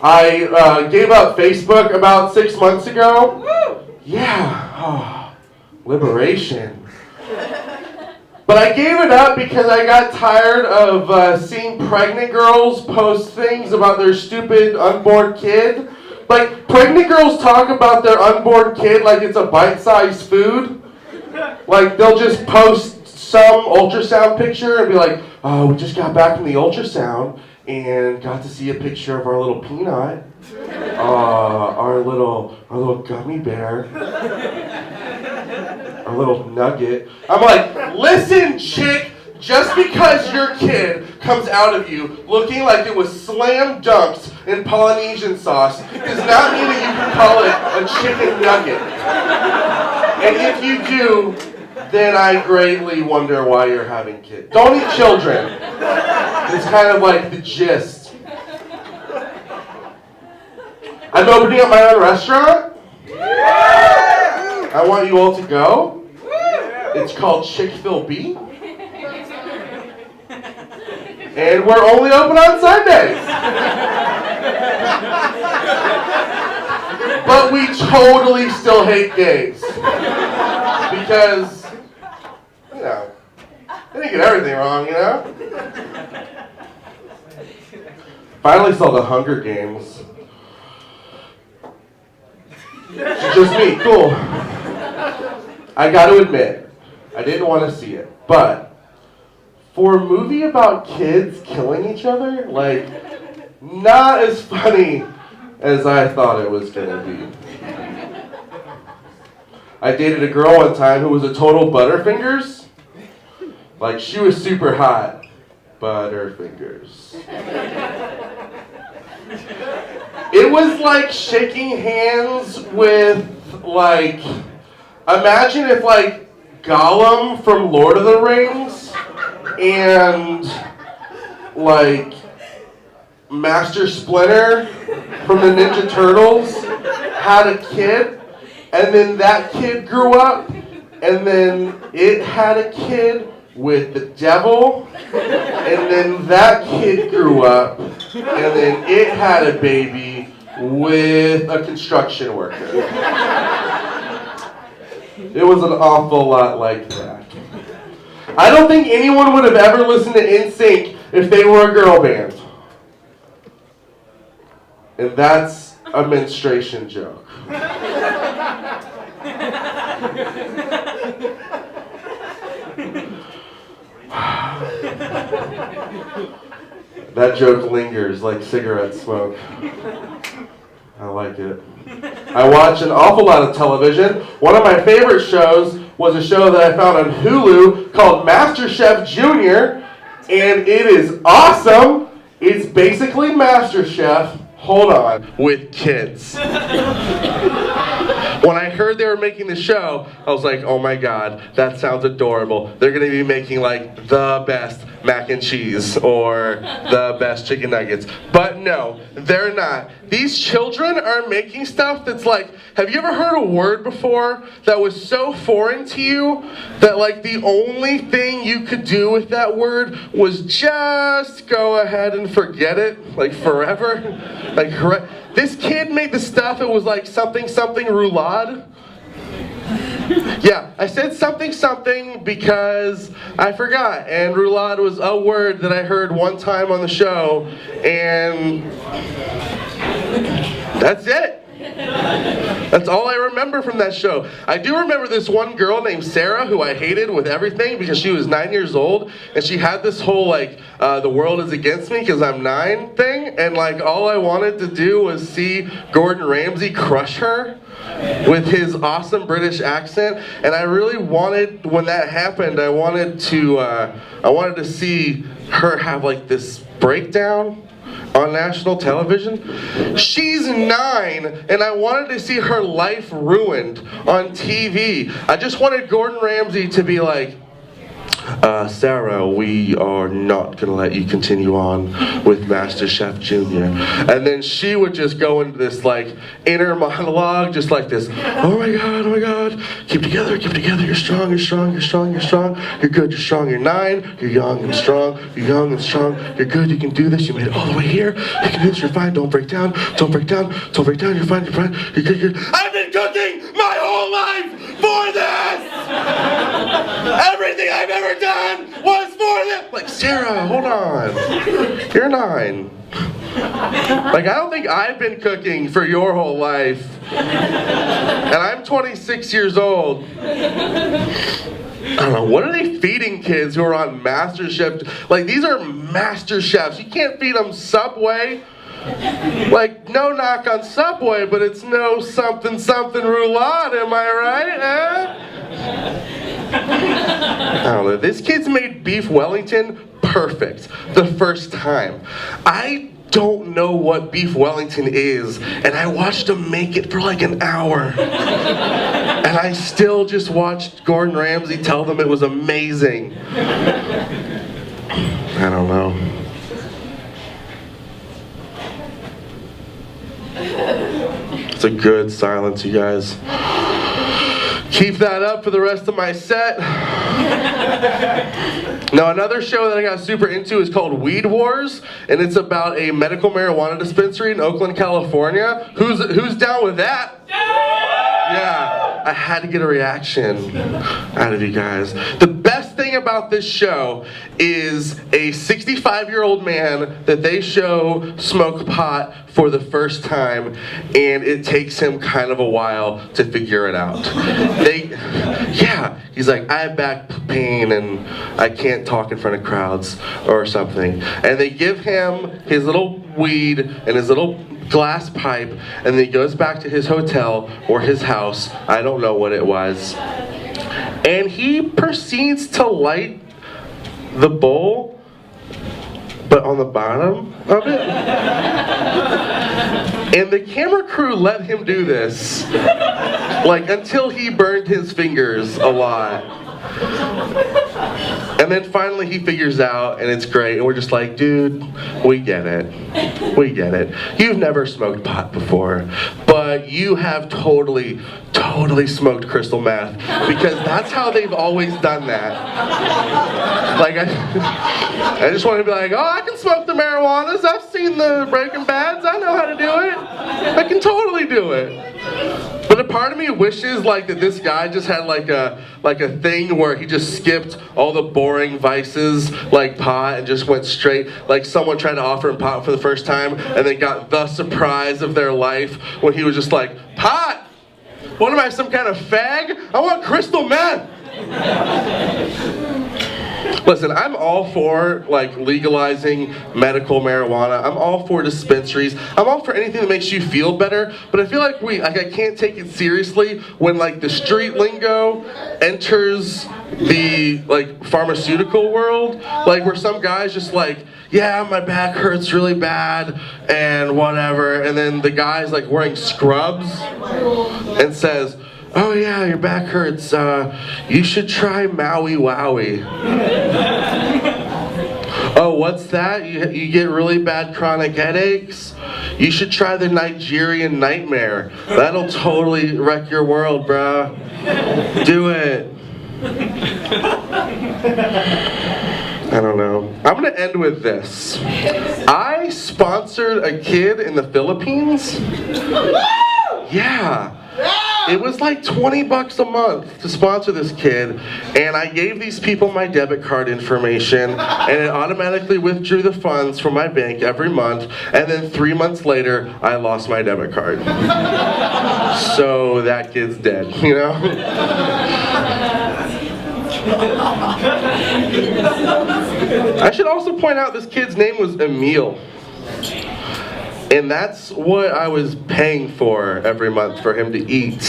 I gave up Facebook about 6 months ago. Yeah, liberation. But I gave it up because I got tired of seeing pregnant girls post things about their stupid unborn kid. Like, pregnant girls talk about their unborn kid like it's a bite-sized food. Like, they'll just post some ultrasound picture and be like, oh, we just got back from the ultrasound and got to see a picture of our little peanut, our little gummy bear, our little nugget. I'm like, listen, chick, just because your kid comes out of you looking like it was slam dunked in Polynesian sauce does not mean that you can call it a chicken nugget. And if you do, then I greatly wonder why you're having kids. Don't eat children. It's kind of like the gist. I'm opening up my own restaurant. I want you all to go. It's called Chick-fil-B. And we're only open on Sundays. But we totally still hate gays. Because, you know, they didn't get everything wrong, you know? Finally saw the Hunger Games. It's just me, cool. I gotta admit, I didn't want to see it, but for a movie about kids killing each other, like, not as funny as I thought it was gonna be. I dated a girl one time who was a total Butterfingers. Like, she was super hot. Butterfingers. It was like shaking hands with, like, imagine if, like, Gollum from Lord of the Rings and, like, Master Splinter from the Ninja Turtles had a kid, and then that kid grew up, and then it had a kid with the devil, and then that kid grew up, and then it had a baby with a construction worker. It was an awful lot like that. I don't think anyone would have ever listened to NSYNC if they were a girl band. And that's a menstruation joke. That joke lingers like cigarette smoke. I like it. I watch an awful lot of television. One of my favorite shows was a show that I found on Hulu called MasterChef Junior, and it is awesome. It's basically MasterChef, hold on, with kids. When I heard they were making the show, I was like, oh my god, that sounds adorable. They're going to be making, like, the best mac and cheese or the best chicken nuggets. But no, they're not. These children are making stuff that's like, have you ever heard a word before that was so foreign to you that, like, the only thing you could do with that word was just go ahead and forget it, like, forever? Like, this kid made the stuff, it was like something roulade. Yeah, I said something because I forgot, and roulade was a word that I heard one time on the show, and that's it. That's all I remember from that show. I do remember this one girl named Sarah who I hated with everything because she was 9 years old, and she had this whole, like, the world is against me because I'm 9 thing, and, like, all I wanted to do was see Gordon Ramsay crush her with his awesome British accent, and I really wanted, when that happened, I wanted to see her have, like, this breakdown on national television. She's 9, and I wanted to see her life ruined on TV. I just wanted Gordon Ramsay to be like, Sarah, we are not going to let you continue on with MasterChef Junior. And then she would just go into this like inner monologue, just like this, oh my God, keep together, you're strong, you're good, you're strong, you're 9, you're young and strong, you're good, you can do this, you made it all the way here, you can do this, you're fine, don't break down, you're fine, you're good. I've been cooking my whole life for this! Everything I've ever done was for this! Like, Sarah, hold on. You're 9. Like, I don't think I've been cooking for your whole life. And I'm 26 years old. I don't know, what are they feeding kids who are on MasterChef? Like, these are master chefs. You can't feed them Subway. Like, no knock on Subway, but it's no something roulade, am I right? I don't know. This kid's made beef Wellington perfect the first time. I don't know what beef Wellington is, and I watched him make it for like an hour. And I still just watched Gordon Ramsay tell them it was amazing. I don't know. It's a good silence, you guys. Keep that up for the rest of my set. Now, another show that I got super into is called Weed Wars, and it's about a medical marijuana dispensary in Oakland, California. Who's down with that? Yeah, I had to get a reaction out of you guys. The best thing about this show is a 65-year-old man that they show smoke pot for the first time, and it takes him kind of a while to figure it out. He's like, I have back pain and I can't talk in front of crowds or something. And they give him his little weed and his little glass pipe, and then he goes back to his hotel or his house, I don't know what it was, and he proceeds to light the bowl, but on the bottom of it. And the camera crew let him do this, like, until he burned his fingers a lot. And then finally he figures out, and it's great, and we're just like, dude, we get it. You've never smoked pot before, but you have totally smoked crystal meth, because that's how they've always done that. Like, I just want to be like, oh, I can smoke the marijuanas, I've seen the Breaking Bads, I know how to do it. I can totally do it. But a part of me wishes like that this guy just had like a thing where he just skipped all the boring vices like pot and just went straight, like someone tried to offer him pot for the first time and they got the surprise of their life when he was just like, pot? What am I, some kind of fag? I want crystal meth! Listen, I'm all for like legalizing medical marijuana. I'm all for dispensaries. I'm all for anything that makes you feel better. But I feel like I can't take it seriously when like the street lingo enters the like pharmaceutical world. Like where some guy's just like, yeah, my back hurts really bad and whatever. And then the guy's like wearing scrubs and says, oh yeah, your back hurts, you should try Maui Wowie. Oh, what's that? You get really bad chronic headaches? You should try the Nigerian Nightmare. That'll totally wreck your world, bruh. Do it. I don't know. I'm gonna end with this. I sponsored a kid in the Philippines. Yeah. It was like $20 a month to sponsor this kid, and I gave these people my debit card information, and it automatically withdrew the funds from my bank every month, and then 3 months later, I lost my debit card. So that kid's dead, you know? I should also point out this kid's name was Emil. And that's what I was paying for every month for him to eat.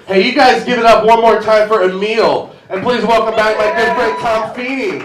Hey, you guys give it up one more time for Emil. And please welcome back my good friend Tom Feeney.